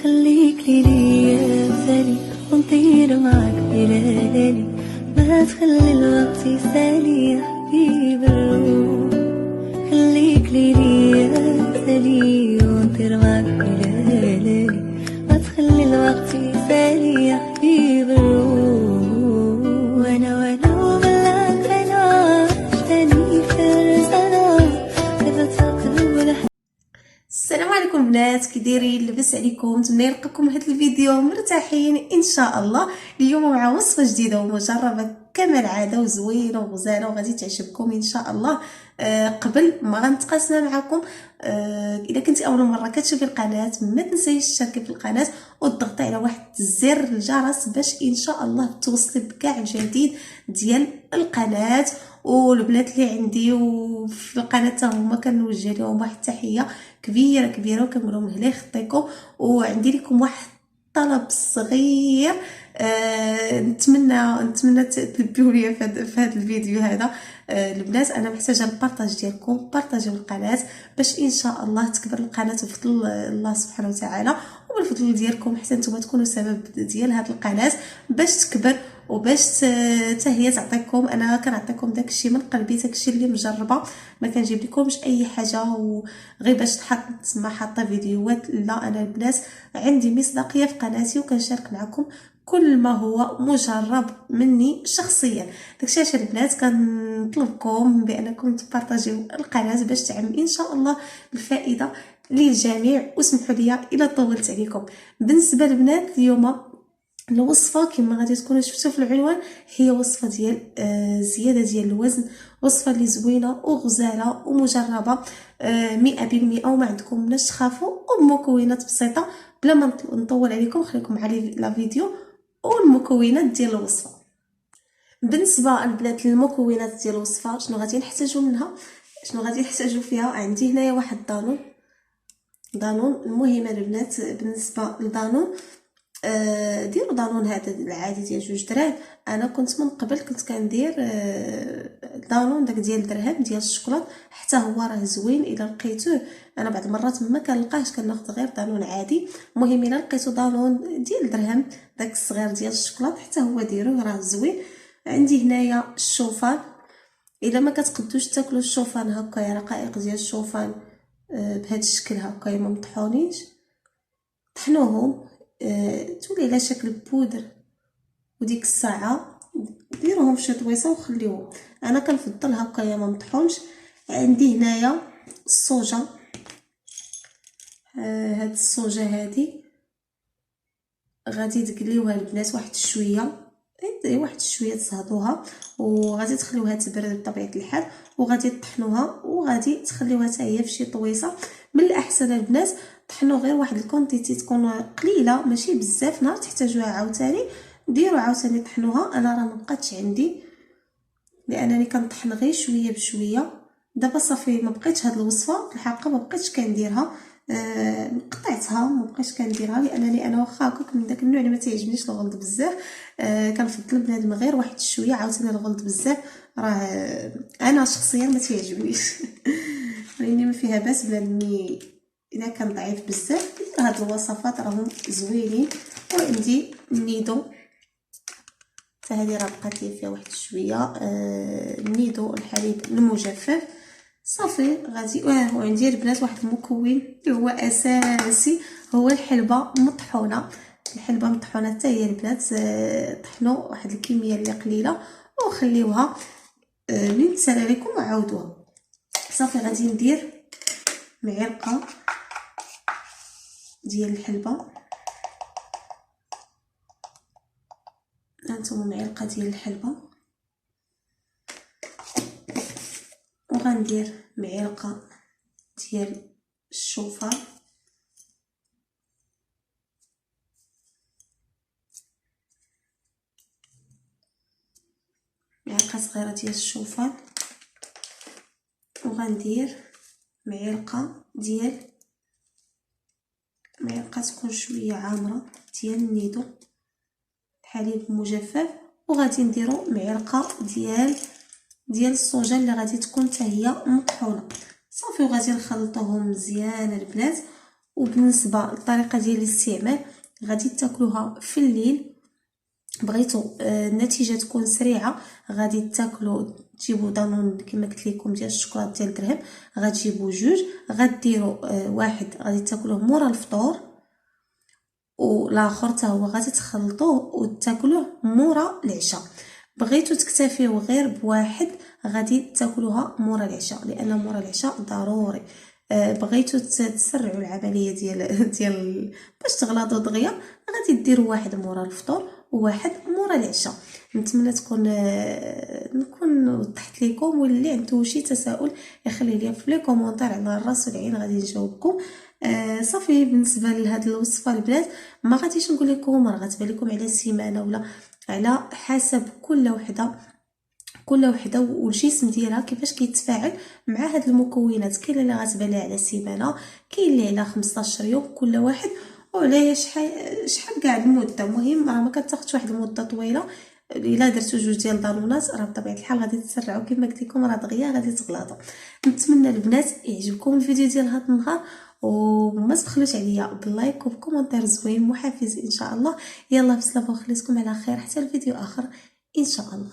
خليك ليا مثالي ونطير معاك بليالي، ما تخلي الوقت يسالي يا حبيب الروح. خليك ليا مثالي ونطير معاك بليالي، ما تخلي الوقت يسالي يا حبيب الروح. وانا وبلاك انا عشتني فرسانة كيف تقبل. السلام عليكم بنات، كي دايرين؟ لاباس عليكم؟ نتمنى يلقاكم هذا الفيديو مرتاحين ان شاء الله. اليوم مع وصفه جديده ومجربه كما العاده وزوينه وغزاله وغادي تعجبكم ان شاء الله. قبل ما غنتقاسمها معكم، اذا كنتي اول مره كتشوفي القناه ما تنسيش تشتركي في القناه وتضغطي على واحد زر الجرس باش ان شاء الله توصلي بكاع الجديد ديال القناه. والبنات اللي عندي وفي القناه هما كنوجه لهم واحد التحيه كبيره كبيره وكنقول لهم الله يخطيكم. وعندي لكم واحد طلب صغير، نتمنى تلبيو لي في هذا الفيديو هذا. البنات انا محتاجه البارطاج ديالكم، بارطاجيو القناه باش ان شاء الله تكبر القناه بفضل الله سبحانه وتعالى وبالفضل ديالكم، حتى نتوما تكونوا سبب ديال هذه القناه باش تكبر وباش حتى هي تعطيكم. انا كنعطيكم داكشي من قلبي، داكشي اللي مجربه، ما كنجيب لكمش اي حاجه وغير باش تحط ما حاطه فيديوهات. لا، انا البنات عندي مصداقيه في قناتي وكنشارك معكم كل ما هو مجرب مني شخصيا. داكشي علاش البنات كنطلبكم بانكم تبارطاجيو القناه باش تعم ان شاء الله الفائده للجميع. واسمحوا لي الى طولت عليكم. بالنسبه للبنات اليوم الوصفه كما غادي تكونوا شفتوا في العنوان هي وصفه ديال زياده ديال الوزن، وصفه اللي زوينه وغزاله ومجربه 100%، وما عندكمناش تخافوا، وبمكونات بسيطه. بلا ما نطول عليكم خليكم معي لا فيديو والمكونات ديال الوصفه. بالنسبه للبنات المكونات ديال الوصفه شنو غادي نحتاجوا منها، شنو غادي نحتاجوا فيها. عندي هنايا واحد دانون. المهم البنات بالنسبه للدانون ديروا دانون هذا العادي ديال 2 دراهم. انا كنت من قبل كنت كندير دانون داك ديال درهم ديال الشوكولات، حتى هو راه زوين الا لقيتوه. انا بعض المرات ما كنلقاهش كناخذ غير دانون عادي. المهم الا لقيتو دانون ديال درهم داك الصغير ديال الشوكولات حتى هو ديروه راه زوين. عندي هنايا الشوفان، الا ما كتقدوش تاكلوا الشوفان هكايا رقائق ديال الشوفان بهذا الشكل هكايا ما مطحونينش، طحنوهم تولي على شكل بودر، وديك الساعه ديروهم في شي طويصه وخليوهم. انا كنفضل هكايا ما مطحونش. عندي هنايا الصوجه، هاد الصوجه هادي غادي تقليوها البنات واحد شويه تصهدوها، وغادي تخليوها تبرد بطبيعه الحال، وغادي تطحنوها وغادي تخليوها حتى هي في شي طويصه. من الاحسن البنات طحنوا غير واحد الكونتيتي تكون قليله ماشي بزاف، نهار تحتاجوها عاوتاني ديروا عاوتاني طحنوها. انا راه مبقاتش عندي لانني كنطحن غير شويه بشويه. دابا صافي ما بقيتش هاد الوصفه الحقيقه ما بقيتش كنديرها، قطعتها ما بقيتش كنديرها لانني انا واخا هكاك من داك النوع اللي ما تعجبنيش الغلط بزاف. كنفضل بنادم غير واحد شويه عاوتاني الغلط بزاف راه انا شخصيا ما تعجبنيش لاني ما فيها باس بنادم اذا كان ضعيف بزاف. هاد الوصفات راهم زوينين. وعندي النيدو حتى هذه راه بقات لي فيها واحد شويه، النيدو الحليب المجفف صافي غادي. وعندي البنات واحد المكون اللي هو اساسي، هو الحلبه مطحونه. الحلبه مطحونه حتى هي البنات طحنوا واحد الكميه اللي قليله وخليوها من تسالى لكم وعاودوها. صافي غادي ندير معلقه ديال الحلبه، هانتوما معلقه ديال الحلبه، وغندير معلقه ديال الشوفان، معلقه صغيره ديال الشوفان، وغندير معلقه تكون شويه عامره ديال النيدو حليب مجفف، وغادي نديرو معلقه ديال الصوجه اللي غادي تكون حتى هي مطحونه. صافي وغادي نخلطوهم مزيان البنات وبالنسبه للطريقه ديال الاستعمال غادي تاكلوها في الليل. بغيتو النتيجه تكون سريعه غادي تاكلوا تجيبوا دانون كما قلت لكم ديال الشوكولاط ديال درهم، غتجيبوا جوج، غديروا واحد غادي تاكلوه مورا الفطور والاخر حتى هو غادي تخلطوه وتاكلوه مورا العشاء. بغيتو تكتفيو غير بواحد غادي تاكلوها مورا العشاء، لان مورا العشاء ضروري. بغيتو تسرعوا العمليه ديال باش تغلطوا دغيا غادي ديروا واحد مورا الفطور وواحد مورا العشاء. نتمنى نكون وضحت لكم، واللي عنده شي تساؤل يخليه لي في لي كومونتير على الراس والعين غادي نجاوبكم. صافي بالنسبه لهاد الوصفه البنات ما غاديش نقول لكم راه غتبان لكم على سيمانه ولا على حسب كل وحده والجسم ديالها كيفاش كيتفاعل مع هاد المكونات. كاين اللي غتبان لها على سيمانه، كاين اللي على 15 يوم، كل واحد وعلى شحال كاع المده. المهم راه ما كتاخذش واحد المده طويله. الا درتو جوج ديال الدانونات راه بطبيعه الحال غادي تسرعوا كما قلت لكم راه دغيا غادي تغلطوا. نتمنى البنات يعجبكم الفيديو ديال هذا النهار، وما تبخلوش عليا باللايك وبكومنتير زوين محفز ان شاء الله. يلا بسلامه وخليكم على خير حتى الفيديو اخر ان شاء الله.